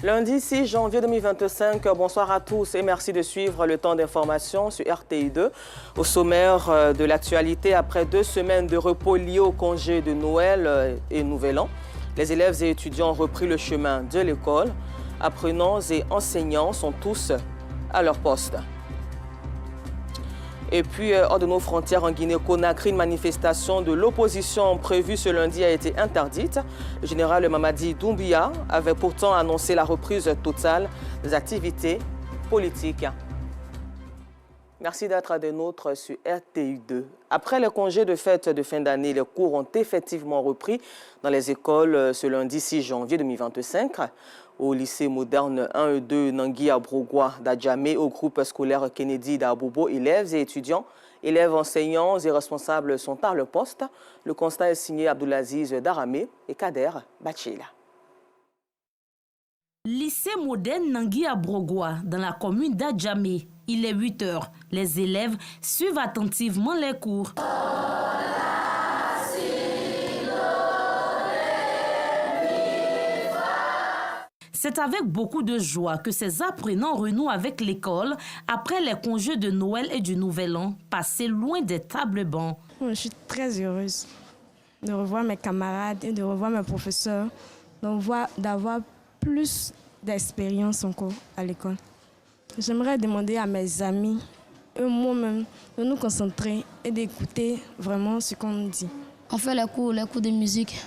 Lundi 6 janvier 2025, bonsoir à tous et merci de suivre le temps d'information sur RTI2. Au sommaire de l'actualité, après 2 semaines de repos liés au congé de Noël et Nouvel An, les élèves et étudiants ont repris le chemin de l'école. Apprenants et enseignants sont tous à leur poste. Et puis, hors de nos frontières en Guinée-Conakry, une manifestation de l'opposition prévue ce lundi a été interdite. Le général Mamadi Doumbia avait pourtant annoncé la reprise totale des activités politiques. Merci d'être des nôtres sur RTI2. Après les congés de fête de fin d'année, les cours ont effectivement repris dans les écoles ce lundi 6 janvier 2025. Au lycée moderne 1 et 2 Nangui à Brogua d'Adjamé, au groupe scolaire Kennedy d'Abobo, élèves et étudiants, élèves, enseignants et responsables sont à leur poste. Le constat est signé Abdoulaziz Daramé et Kader Bachila. Lycée moderne Nangui à Brogua, dans la commune d'Adjamé. Il est 8 heures. Les élèves suivent attentivement les cours. C'est avec beaucoup de joie que ces apprenants renouent avec l'école après les congés de Noël et du Nouvel An, passés loin des tables bancs. Je suis très heureuse de revoir mes camarades et de revoir mes professeurs, d'avoir plus d'expérience encore à l'école. J'aimerais demander à mes amis et moi-même de nous concentrer et d'écouter vraiment ce qu'on nous dit. On fait les cours de musique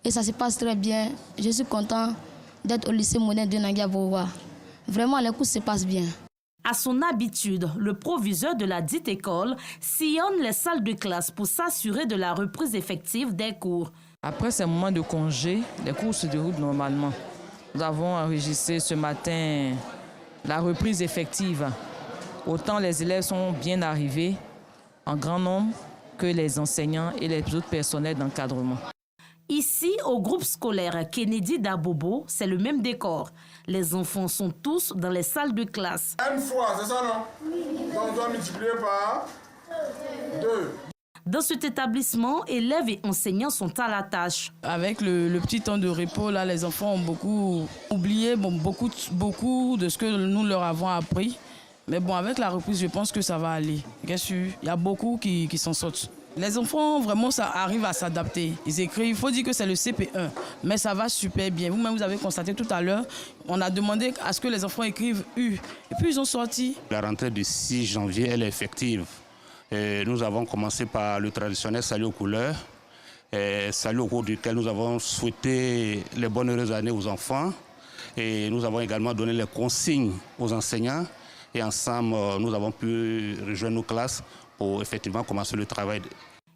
et ça se passe très bien. Je suis content d'être au lycée moderne de Nangui à Brogua. Vraiment, les cours se passent bien. À son habitude, le proviseur de la dite école sillonne les salles de classe pour s'assurer de la reprise effective des cours. Après ces moments de congé, les cours se déroulent normalement. Nous avons enregistré ce matin la reprise effective. Autant les élèves sont bien arrivés en grand nombre que les enseignants et les autres personnels d'encadrement. Ici, au groupe scolaire Kennedy d'Abobo, c'est le même décor. Les enfants sont tous dans les salles de classe. Une fois, c'est ça, non? Donc on doit multiplier par 2. Dans cet établissement, élèves et enseignants sont à la tâche. Avec le petit temps de repos, là, les enfants ont beaucoup oublié beaucoup de ce que nous leur avons appris. Mais bon, avec la reprise, je pense que ça va aller. Bien sûr, il y a beaucoup qui s'en sortent. Les enfants, vraiment, ça arrive à s'adapter. Ils écrivent, il faut dire que c'est le CP1, mais ça va super bien. Vous-même, vous avez constaté tout à l'heure, on a demandé à ce que les enfants écrivent U. Et puis, ils ont sorti. La rentrée du 6 janvier, elle est effective. Et nous avons commencé par le traditionnel salut aux couleurs, salut au cours duquel nous avons souhaité les bonnes heureuses années aux enfants. Et nous avons également donné les consignes aux enseignants. Et ensemble, nous avons pu rejoindre nos classes pour effectivement commencer le travail.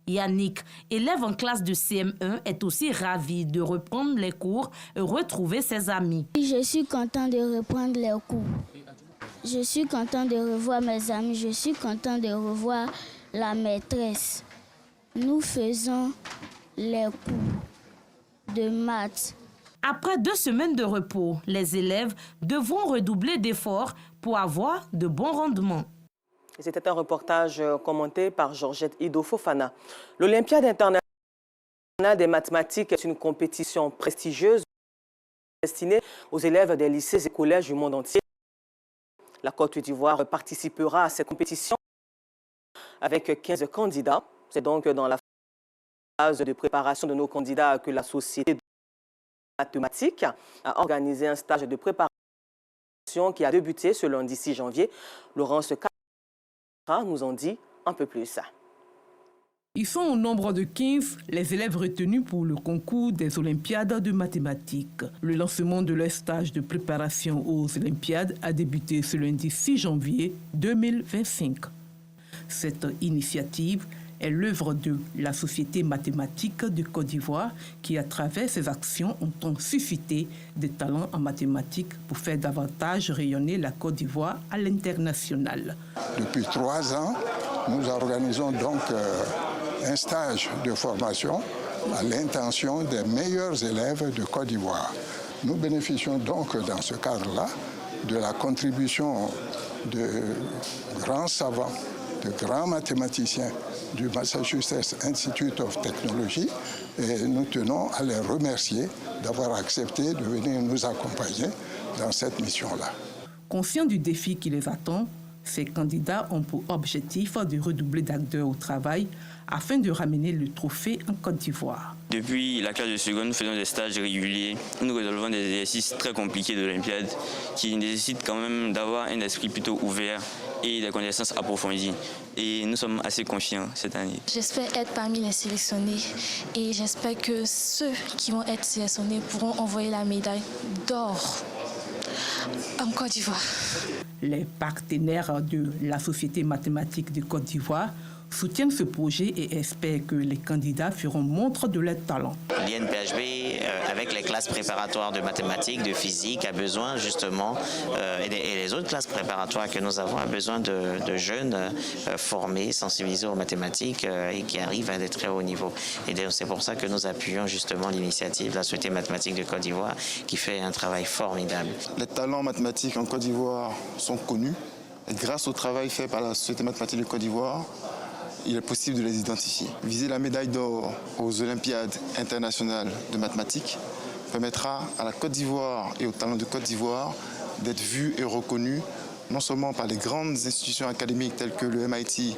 Yannick, élève en classe de CM1, est aussi ravi de reprendre les cours et retrouver ses amis. Je suis content de reprendre les cours. Je suis content de revoir mes amis. Je suis content de revoir la maîtresse. Nous faisons les cours de maths. Après 2 semaines de repos, les élèves devront redoubler d'efforts pour avoir de bons rendements. C'était un reportage commenté par Georgette Ido Fofana. L'Olympiade internationale des mathématiques est une compétition prestigieuse destinée aux élèves des lycées et collèges du monde entier. La Côte d'Ivoire participera à cette compétition avec 15 candidats. C'est donc dans la phase de préparation de nos candidats que la Société de mathématiques a organisé un stage de préparation qui a débuté ce lundi 6 janvier. Laurence nous en dit un peu plus. Ils sont au nombre de 15 les élèves retenus pour le concours des Olympiades de mathématiques. Le lancement de leur stage de préparation aux Olympiades a débuté ce lundi 6 janvier 2025. Cette initiative est l'œuvre de la Société mathématique de Côte d'Ivoire qui, à travers ses actions, ont suscité des talents en mathématiques pour faire davantage rayonner la Côte d'Ivoire à l'international. Depuis 3 ans, nous organisons donc un stage de formation à l'intention des meilleurs élèves de Côte d'Ivoire. Nous bénéficions donc dans ce cadre-là de la contribution de grands savants, de grands mathématiciens du Massachusetts Institute of Technology Et nous tenons à les remercier d'avoir accepté de venir nous accompagner dans cette mission-là. Conscients du défi qui les attend, ces candidats ont pour objectif de redoubler d'acteurs au travail afin de ramener le trophée en Côte d'Ivoire. Depuis la classe de seconde, nous faisons des stages réguliers. Nous résolvons des exercices très compliqués de l'Olympiade qui nécessitent quand même d'avoir un esprit plutôt ouvert et des connaissances approfondies. Et nous sommes assez confiants cette année. J'espère être parmi les sélectionnés et j'espère que ceux qui vont être sélectionnés pourront envoyer la médaille d'or en Côte d'Ivoire. Les partenaires de la Société mathématique de Côte d'Ivoire soutiennent ce projet et espèrent que les candidats feront montre de leur talent. L'INPHB, avec les classes préparatoires de mathématiques, de physique, a besoin justement, et les autres classes préparatoires que nous avons, a besoin de jeunes formés, sensibilisés aux mathématiques et qui arrivent à des très hauts niveaux. Et c'est pour ça que nous appuyons justement l'initiative de la Société mathématique de Côte d'Ivoire qui fait un travail formidable. Les talents mathématiques en Côte d'Ivoire sont connus. Et grâce au travail fait par la Société mathématique de Côte d'Ivoire, il est possible de les identifier. Viser la médaille d'or aux Olympiades internationales de mathématiques permettra à la Côte d'Ivoire et aux talents de Côte d'Ivoire d'être vus et reconnus non seulement par les grandes institutions académiques telles que le MIT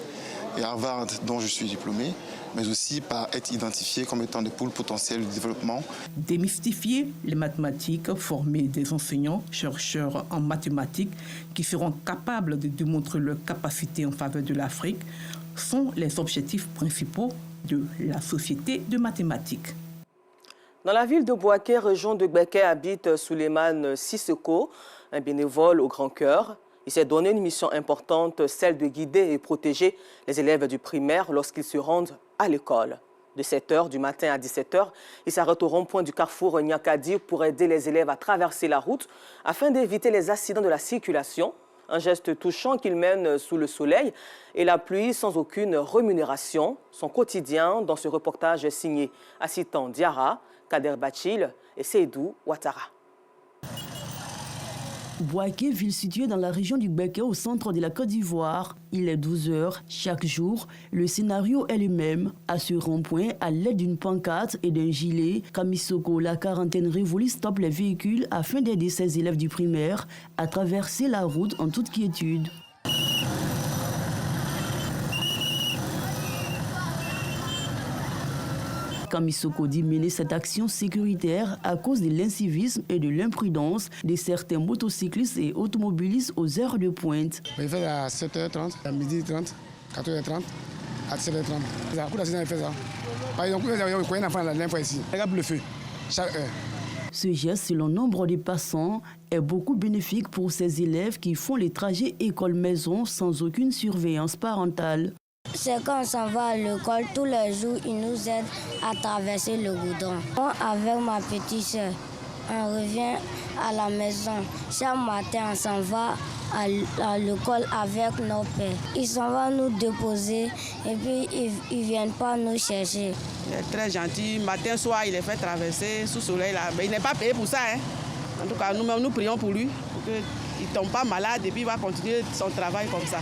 et Harvard dont je suis diplômé, mais aussi par être identifiés comme étant des pôles potentiels de développement. Démystifier les mathématiques, former des enseignants, chercheurs en mathématiques qui seront capables de démontrer leurs capacités en faveur de l'Afrique sont les objectifs principaux de la Société de mathématiques. Dans la ville de Bouaké, région de Gbeke, habite Souleymane Sissoko, un bénévole au grand cœur. Il s'est donné une mission importante, celle de guider et protéger les élèves du primaire lorsqu'ils se rendent à l'école. De 7h du matin à 17h, il s'arrête au rond-point du carrefour Niakadi pour aider les élèves à traverser la route afin d'éviter les accidents de la circulation. Un geste touchant qu'il mène sous le soleil et la pluie sans aucune rémunération. Son quotidien dans ce reportage signé Assitan Diarra, Kader Bachil et Seydou Ouattara. Bouaké, ville située dans la région du Gbeke au centre de la Côte d'Ivoire. Il est 12h chaque jour. Le scénario est le même. À ce rond-point, à l'aide d'une pancarte et d'un gilet, Kamisoko, la quarantaine révolue, stoppe les véhicules afin d'aider ses élèves du primaire à traverser la route en toute quiétude. Kamisoko dit mener cette action sécuritaire à cause de l'incivisme et de l'imprudence de certains motocyclistes et automobilistes aux heures de pointe. Il fait à 7h30, à midi 30, 14h30, à 17h30. Il y a beaucoup d'accidents qui font ça. Par exemple, il y a un enfant la dernière fois ici. Regarde le feu, chaque heure. Ce geste, selon nombre de passants, est beaucoup bénéfique pour ces élèves qui font les trajets école-maison sans aucune surveillance parentale. C'est quand on s'en va à l'école, tous les jours, ils nous aident à traverser le goudron. Moi, avec ma petite soeur, on revient à la maison. Chaque matin, on s'en va à l'école avec nos pères. Ils s'en vont nous déposer et puis ils ne viennent pas nous chercher. Il est très gentil. Matin, soir, il les fait traverser sous le soleil. Là. Mais il n'est pas payé pour ça. Hein. En tout cas, nous prions pour lui, pour qu'il ne tombe pas malade et puis il va continuer son travail comme ça.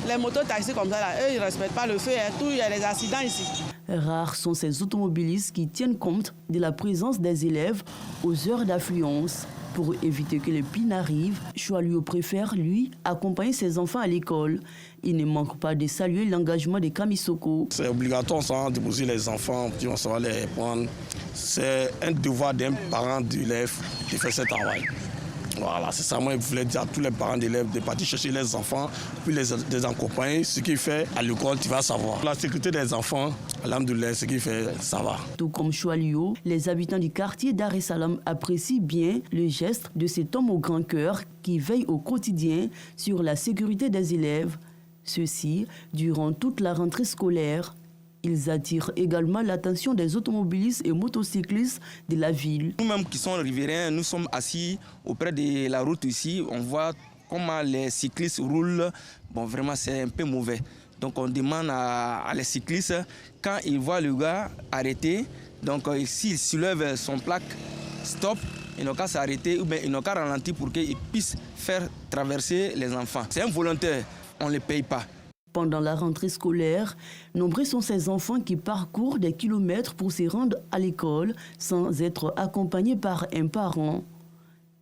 Les motos-taxis comme ça, là, eux, ils ne respectent pas le feu. Hein. Il y a des accidents ici. Rares sont ces automobilistes qui tiennent compte de la présence des élèves aux heures d'affluence. Pour éviter que le pire n'arrive, Choualio préfère, lui, accompagner ses enfants à l'école. Il ne manque pas de saluer l'engagement de Kamisoko. C'est obligatoire de déposer les enfants, puis on va les prendre. C'est un devoir d'un parent d'élève de faire ce travail. Voilà, c'est ça. Moi, je voulais dire à tous les parents d'élèves de partir chercher les enfants, puis les accompagner. Ce qu'il fait à l'école, tu vas savoir. La sécurité des enfants, alhamdoulilah, ce qu'il fait, ça va. Tout comme Choualio, les habitants du quartier Dar es Salaam apprécient bien le geste de cet homme au grand cœur qui veille au quotidien sur la sécurité des élèves. Ceci durant toute la rentrée scolaire. Ils attirent également l'attention des automobilistes et motocyclistes de la ville. Nous-mêmes qui sommes riverains, nous sommes assis auprès de la route ici. On voit comment les cyclistes roulent. Bon, vraiment, c'est un peu mauvais. Donc, on demande à les cyclistes, quand ils voient le gars arrêter, donc s'il soulève son plaque stop, ils n'ont qu'à s'arrêter ou bien ils n'ont qu'à ralentir pour qu'ils puissent faire traverser les enfants. C'est un volontaire, on ne les paye pas. Pendant la rentrée scolaire, nombreux sont ces enfants qui parcourent des kilomètres pour se rendre à l'école sans être accompagnés par un parent.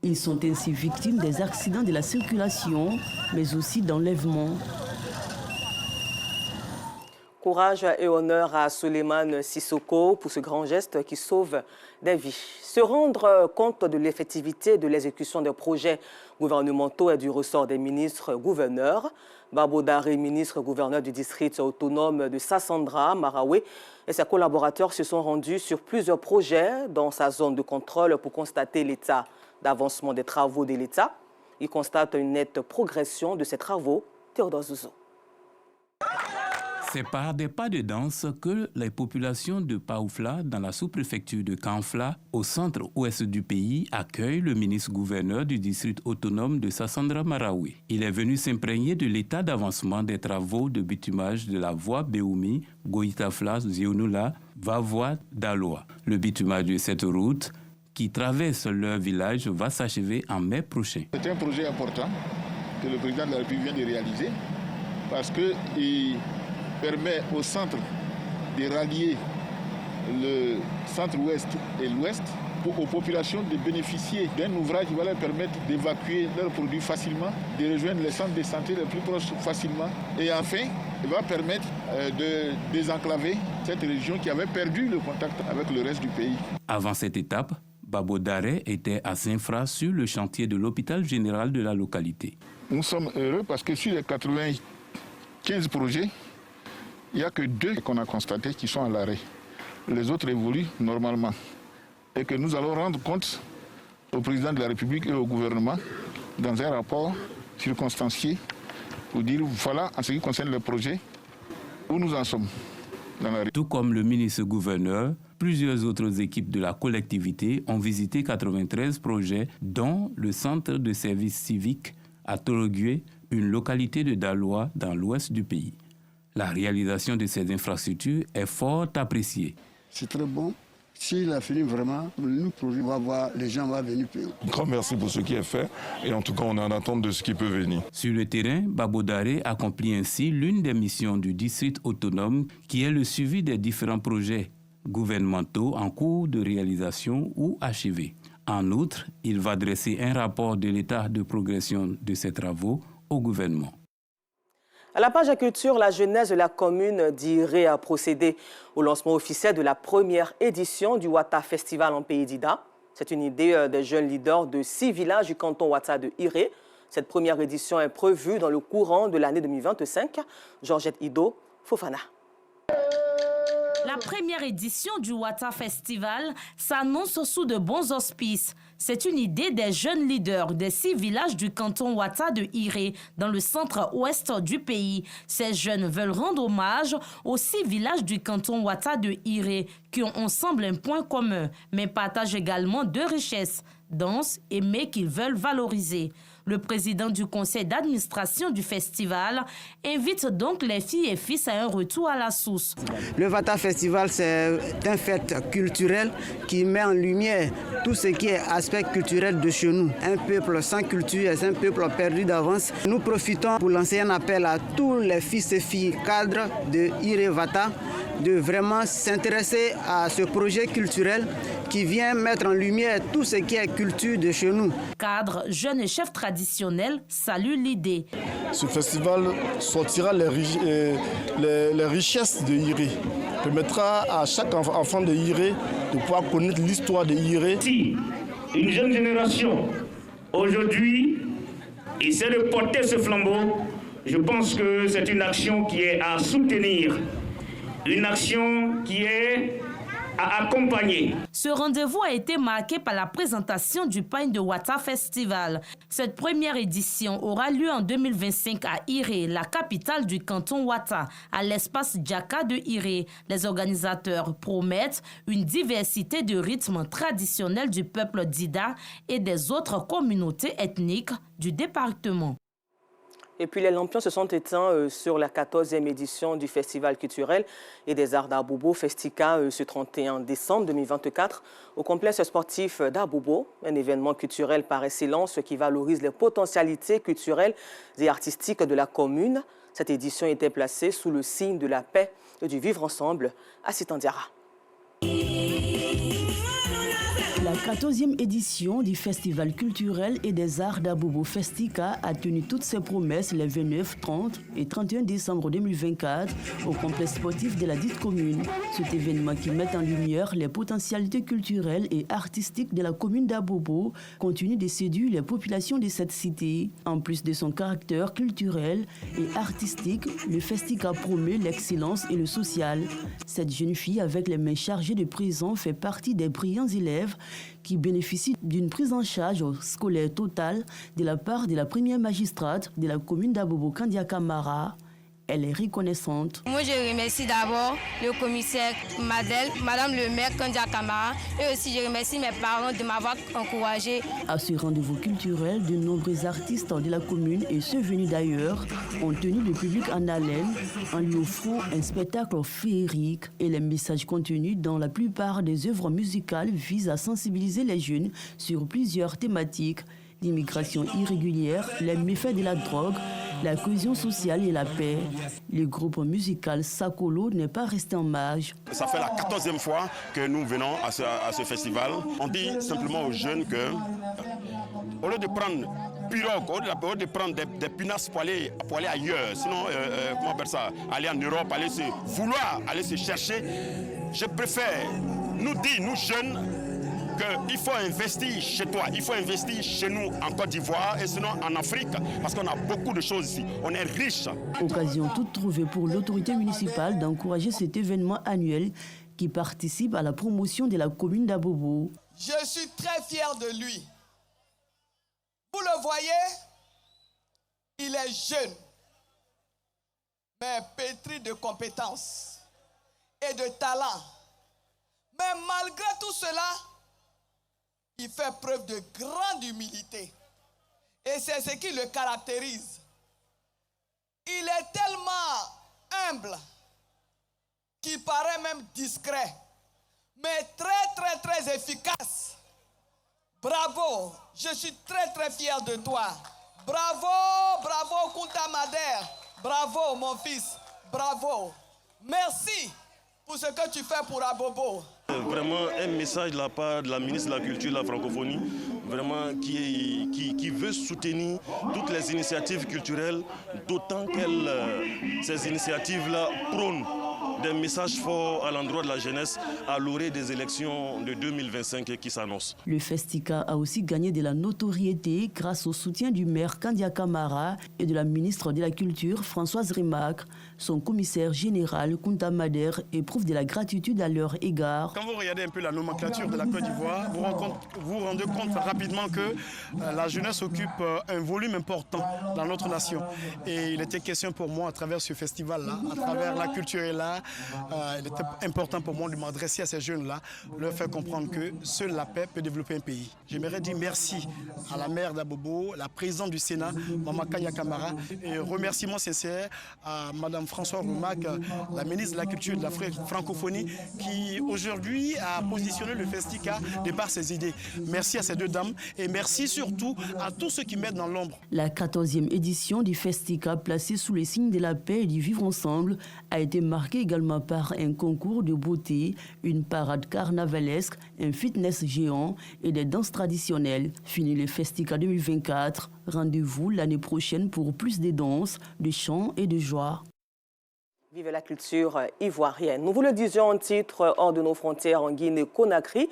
Ils sont ainsi victimes des accidents de la circulation, mais aussi d'enlèvements. Courage et honneur à Souleymane Sissoko pour ce grand geste qui sauve des vies. Se rendre compte de l'effectivité de l'exécution des projets gouvernementaux est du ressort des ministres-gouverneurs. Babo Daré, ministre-gouverneur du district autonome de Sassandra, Marawi, et ses collaborateurs se sont rendus sur plusieurs projets dans sa zone de contrôle pour constater l'état d'avancement des travaux de l'État. Ils constatent une nette progression de ces travaux. Théodore Zouzou. C'est par des pas de danse que les populations de Paoufla, dans la sous-préfecture de Kanfla, au centre-ouest du pays, accueillent le ministre-gouverneur du district autonome de Sassandra Marawi. Il est venu s'imprégner de l'état d'avancement des travaux de bitumage de la voie Béoumi, Goïtafla, Zionula, Vavoie, Daloa. Le bitumage de cette route qui traverse leur village va s'achever en mai prochain. C'est un projet important que le président de la République vient de réaliser parce qu'il permet au centre de rallier le centre-ouest et l'ouest aux populations de bénéficier d'un ouvrage qui va leur permettre d'évacuer leurs produits facilement, de rejoindre les centres de santé les plus proches facilement. Et enfin, il va permettre de désenclaver cette région qui avait perdu le contact avec le reste du pays. Avant cette étape, Babo Daré était à Saint-Fra sur le chantier de l'hôpital général de la localité. Nous sommes heureux parce que sur les 95 projets, il n'y a que 2 qu'on a constatés qui sont à l'arrêt. Les autres évoluent normalement. Et que nous allons rendre compte au président de la République et au gouvernement dans un rapport circonstancié pour dire voilà, en ce qui concerne les projets, où nous en sommes. Tout comme le ministre-gouverneur, plusieurs autres équipes de la collectivité ont visité 93 projets, dont le centre de services civiques à Torogué, une localité de Daloa dans l'ouest du pays. La réalisation de ces infrastructures est fort appréciée. C'est très bon. S'il a fini vraiment, nous on va voir, les gens vont venir. Un grand merci pour ce qui est fait et en tout cas on est en attente de ce qui peut venir. Sur le terrain, Babo Daré accomplit ainsi l'une des missions du district autonome qui est le suivi des différents projets gouvernementaux en cours de réalisation ou achevés. En outre, il va dresser un rapport de l'état de progression de ces travaux au gouvernement. À la page culture, la jeunesse de la commune d'Iré a procédé au lancement officiel de la première édition du Wata Festival en Pays d'Ida. C'est une idée des jeunes leaders de 6 villages du canton Wata de Iré. Cette première édition est prévue dans le courant de l'année 2025. Georgette Ido Fofana. La première édition du Wata Festival s'annonce sous de bons auspices. C'est une idée des jeunes leaders des 6 villages du canton Wata de Iré, dans le centre-ouest du pays. Ces jeunes veulent rendre hommage aux 6 villages du canton Wata de Iré, qui ont ensemble un point commun, mais partagent également 2 richesses, danse et mets qu'ils veulent valoriser. Le président du conseil d'administration du festival invite donc les filles et fils à un retour à la source. Le Wata Festival, c'est un fête culturel qui met en lumière tout ce qui est aspect culturel de chez nous. Un peuple sans culture est un peuple perdu d'avance. Nous profitons pour lancer un appel à tous les fils et filles cadres de Iré Wata de vraiment s'intéresser à ce projet culturel qui vient mettre en lumière tout ce qui est culture de chez nous. Cadres, jeunes et chefs traditionnels saluent l'idée. Ce festival sortira les richesses de Iré, permettra à chaque enfant de Iré de pouvoir connaître l'histoire de Iré. Si une jeune génération aujourd'hui essaie de porter ce flambeau, je pense que c'est une action qui est à soutenir, une action qui est à accompagner. Ce rendez-vous a été marqué par la présentation du pain de Wata Festival. Cette première édition aura lieu en 2025 à Iré, la capitale du canton Wata, à l'espace Djaka de Iré. Les organisateurs promettent une diversité de rythmes traditionnels du peuple d'Ida et des autres communautés ethniques du département. Et puis les lampions se sont éteints sur la 14e édition du Festival culturel et des arts d'Abobo, Festica, ce 31 décembre 2024, au complexe sportif d'Abobo, un événement culturel par excellence qui valorise les potentialités culturelles et artistiques de la commune. Cette édition était placée sous le signe de la paix et du vivre ensemble à Sitandiara. La 14e édition du Festival culturel et des arts d'Abobo Festica a tenu toutes ses promesses les 29, 30 et 31 décembre 2024 au complexe sportif de la dite commune. Cet événement qui met en lumière les potentialités culturelles et artistiques de la commune d'Abobo continue de séduire les populations de cette cité. En plus de son caractère culturel et artistique, le Festica promeut l'excellence et le social. Cette jeune fille avec les mains chargées de présents fait partie des brillants élèves qui bénéficient d'une prise en charge scolaire totale de la part de la première magistrate de la commune d'Abobo, Kandia Kamara. Elle est reconnaissante. Moi, je remercie d'abord le commissaire Madel, Madame le maire Kandia Kamara, et aussi je remercie mes parents de m'avoir encouragé. À ce rendez-vous culturel, de nombreux artistes de la commune et ceux venus d'ailleurs ont tenu le public en haleine en lui offrant un spectacle féerique. Et les messages contenus dans la plupart des œuvres musicales visent à sensibiliser les jeunes sur plusieurs thématiques: l'immigration irrégulière, les méfaits de la drogue, la cohésion sociale et la paix. Le groupe musical Sakolo n'est pas resté en marge. Ça fait la 14e fois que nous venons à ce festival. On dit simplement aux jeunes que, au lieu de prendre pirogue, au lieu de prendre des punasses pour aller ailleurs, sinon, comment faire ça, aller en Europe, vouloir aller se chercher, je préfère nous dire, nous jeunes, qu'il faut investir chez toi, il faut investir chez nous en Côte d'Ivoire et sinon en Afrique, parce qu'on a beaucoup de choses ici, on est riche. Occasion toute trouvée pour l'autorité municipale d'encourager cet événement annuel qui participe à la promotion de la commune d'Abobo. Je suis très fier de lui. Vous le voyez, il est jeune, mais pétri de compétences et de talent. Mais malgré tout cela, il fait preuve de grande humilité. Et c'est ce qui le caractérise. Il est tellement humble qu'il paraît même discret, mais très efficace. Bravo, je suis très fier de toi. Bravo Kunta Mader. Bravo mon fils, bravo. Merci pour ce que tu fais pour Abobo. Vraiment un message de la part de la ministre de la Culture et de la Francophonie, vraiment qui veut soutenir toutes les initiatives culturelles, d'autant que ces initiatives-là prônent des messages forts à l'endroit de la jeunesse à l'orée des élections de 2025 qui s'annoncent. Le Festica a aussi gagné de la notoriété grâce au soutien du maire Kandia Kamara et de la ministre de la Culture Françoise Rimac. Son commissaire général Kunta Mader éprouve de la gratitude à leur égard. Quand vous regardez un peu la nomenclature de la Côte d'Ivoire, vous vous rendez compte rapidement que la jeunesse occupe un volume important dans notre nation. Et il était question pour moi, à travers ce festival-là, à travers la culture et l'art, il était important pour moi de m'adresser à ces jeunes-là, leur faire comprendre que seule la paix peut développer un pays. J'aimerais dire merci à la maire d'Abobo, la présidente du Sénat, Maman Kandia Kamara, et remerciement sincère à Madame Françoise Rimac, la ministre de la Culture et de la Francophonie, qui aujourd'hui a positionné le Festica de par ses idées. Merci à ces deux dames et merci surtout à tous ceux qui mettent dans l'ombre. La 14e édition du Festica, placée sous les signes de la paix et du vivre ensemble, a été marquée également par un concours de beauté, une parade carnavalesque, un fitness géant et des danses traditionnelles. Fini le Festica 2024. Rendez-vous l'année prochaine pour plus de danses, de chants et de joie. Vive la culture ivoirienne. Nous vous le disions en titre, hors de nos frontières en Guinée-Conakry,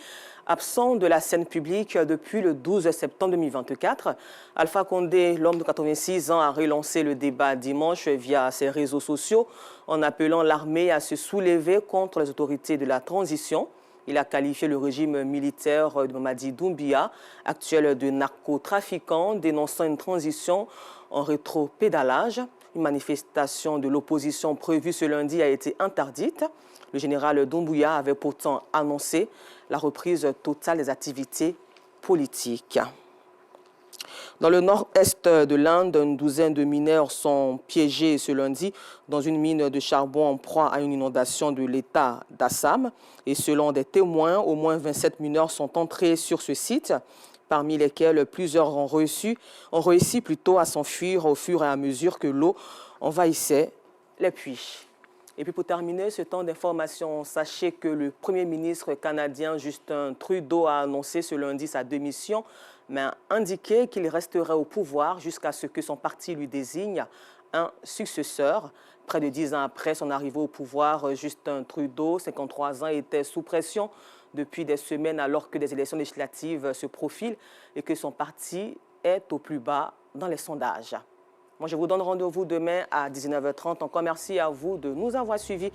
absent de la scène publique depuis le 12 septembre 2024. Alpha Condé, l'homme de 86 ans, a relancé le débat dimanche via ses réseaux sociaux en appelant l'armée à se soulever contre les autorités de la transition. Il a qualifié le régime militaire de Mamadi Doumbia, actuel de narcotrafiquant, dénonçant une transition en rétropédalage. Une manifestation de l'opposition prévue ce lundi a été interdite. Le général Doumbouya avait pourtant annoncé la reprise totale des activités politiques. Dans le nord-est de l'Inde, une douzaine de mineurs sont piégés ce lundi dans une mine de charbon en proie à une inondation de l'État d'Assam. Et selon des témoins, au moins 27 mineurs sont entrés sur ce site. parmi lesquels plusieurs ont réussi plutôt à s'enfuir au fur et à mesure que l'eau envahissait les puits. Et puis pour terminer ce temps d'information, sachez que le Premier ministre canadien Justin Trudeau a annoncé ce lundi sa démission, mais a indiqué qu'il resterait au pouvoir jusqu'à ce que son parti lui désigne un successeur. Près de 10 ans après son arrivée au pouvoir, Justin Trudeau, 53 ans, était sous pression depuis des semaines alors que des élections législatives se profilent et que son parti est au plus bas dans les sondages. Moi, je vous donne rendez-vous demain à 19h30. Encore merci à vous de nous avoir suivis.